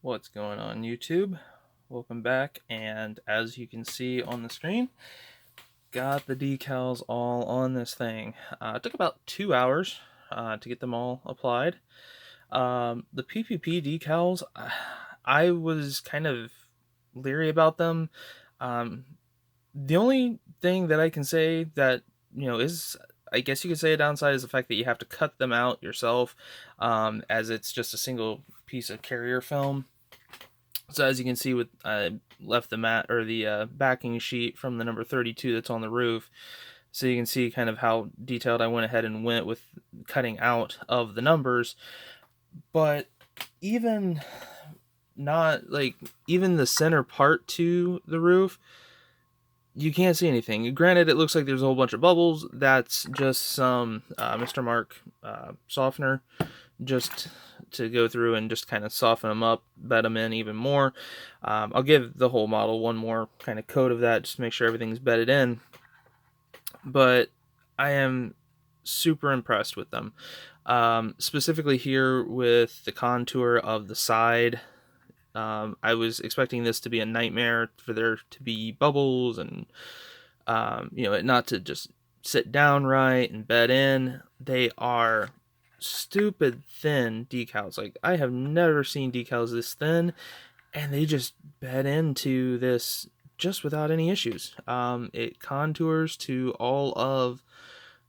What's going on, YouTube? Welcome back, and as you can see on the screen, got the decals all on this thing. It took about 2 hours to get them all applied. The PPP decals, I was kind of leery about them. Um, the only thing that I can say that, is, I guess you could say, a downside is the fact that you have to cut them out yourself, as it's just a single piece of carrier film. So as you can see, with I left the mat or the backing sheet from the number 32 that's on the roof, so you can see kind of how detailed I went ahead and went with cutting out of the numbers. But even not like even the center part to the roof, you can't see anything. Granted, it looks like there's a whole bunch of bubbles. That's just some Mr. Mark softener, just to go through and just kind of soften them up, bed them in even more. I'll give the whole model one more kind of coat of that just to make sure everything's bedded in. But I am super impressed with them. Specifically here with the contour of the side. I was expecting this to be a nightmare for there to be bubbles and, it not to just sit down right and bed in. They are stupid thin decals. Like, I have never seen decals this thin, and they just bed into this just without any issues. It contours to all of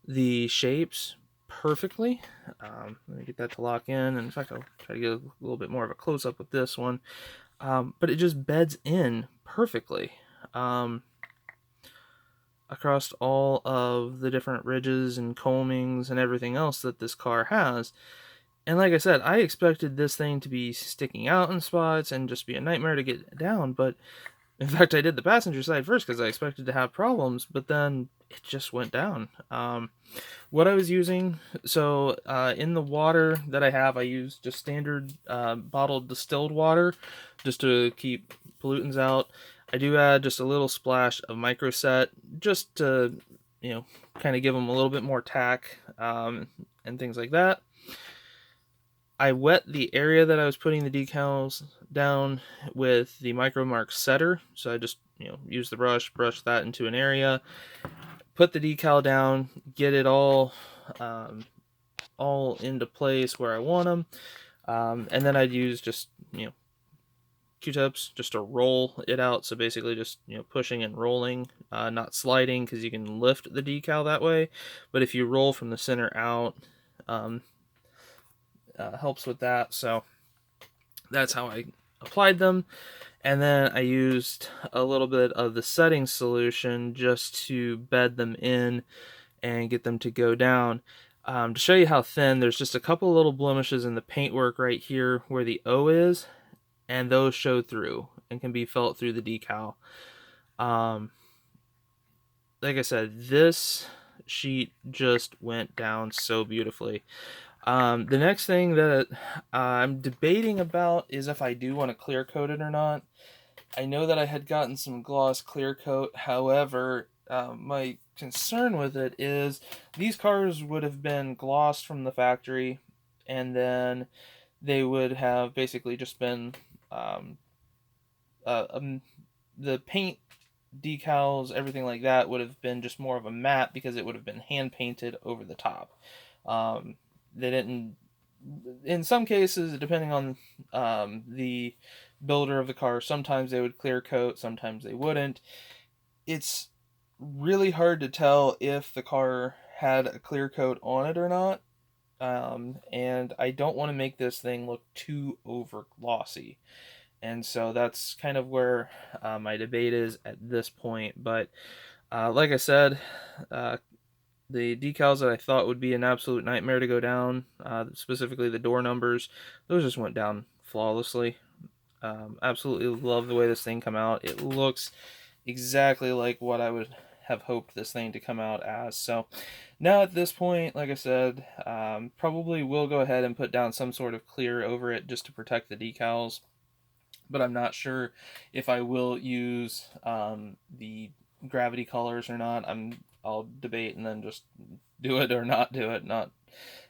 the shapes perfectly. Let me get that to lock in. And in fact, I'll try to get a little bit more of a close up with this one. But it just beds in perfectly. Across all of the different ridges and combings and everything else that this car has. And like I said, I expected this thing to be sticking out in spots and just be a nightmare to get down, but in fact, I did the passenger side first because I expected to have problems, but then it just went down. What I was using, so in the water that I have, I use just standard bottled distilled water just to keep pollutants out. I do add just a little splash of microset just to, kind of give them a little bit more tack, and things like that. I wet the area that I was putting the decals down with the Micromark setter. So I just, use the brush that into an area, put the decal down, get it all into place where I want them. And then I'd use just, Q-tips just to roll it out. So basically just, pushing and rolling, not sliding, because you can lift the decal that way. But if you roll from the center out, helps with that. So that's how I applied them. And then I used a little bit of the setting solution just to bed them in and get them to go down. To show you how thin, there's just a couple little blemishes in the paintwork right here where the O is, and those show through and can be felt through the decal. Like I said, this sheet just went down so beautifully. The next thing that I'm debating about is if I do want to clear coat it or not. I know that I had gotten some gloss clear coat. However, my concern with it is these cars would have been glossed from the factory, and then they would have basically just been uh, um, the paint decals, everything like that would have been just more of a matte because it would have been hand painted over the top. They didn't, in some cases, depending on the builder of the car, sometimes they would clear coat, sometimes they wouldn't. It's really hard to tell if the car had a clear coat on it or not. And I don't want to make this thing look too over glossy. And so that's kind of where my debate is at this point. But like I said, uh, the decals that I thought would be an absolute nightmare to go down, specifically the door numbers, those just went down flawlessly. Absolutely love the way this thing come out. It looks exactly like what I would have hoped this thing to come out as. So now at this point, like I said, probably will go ahead and put down some sort of clear over it just to protect the decals. But I'm not sure if I will use the gravity colors or not. I'll debate and then just do it or not do it, not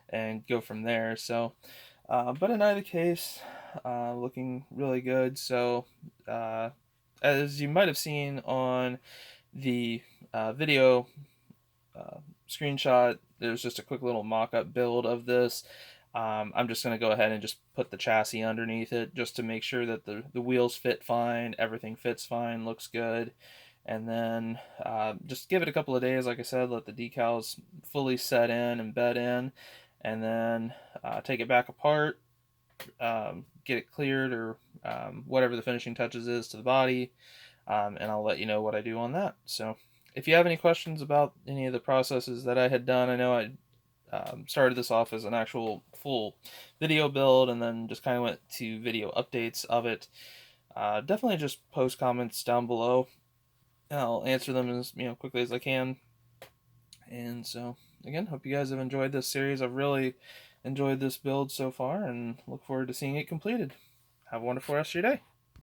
and go from there. So, but in either case, looking really good. So as you might have seen on the video screenshot, there's just a quick little mock-up build of this. I'm just going to go ahead and just put the chassis underneath it just to make sure that the wheels fit fine, everything fits fine, looks good. And then just give it a couple of days, like I said, let the decals fully set in and bed in, and then take it back apart, get it cleared, or whatever the finishing touches is to the body, and I'll let you know what I do on that. So if you have any questions about any of the processes that I had done, I know I started this off as an actual full video build and then just kind of went to video updates of it. Definitely just post comments down below. I'll answer them as quickly as I can. And so again, hope you guys have enjoyed this series. I've really enjoyed this build so far and look forward to seeing it completed. Have a wonderful rest of your day.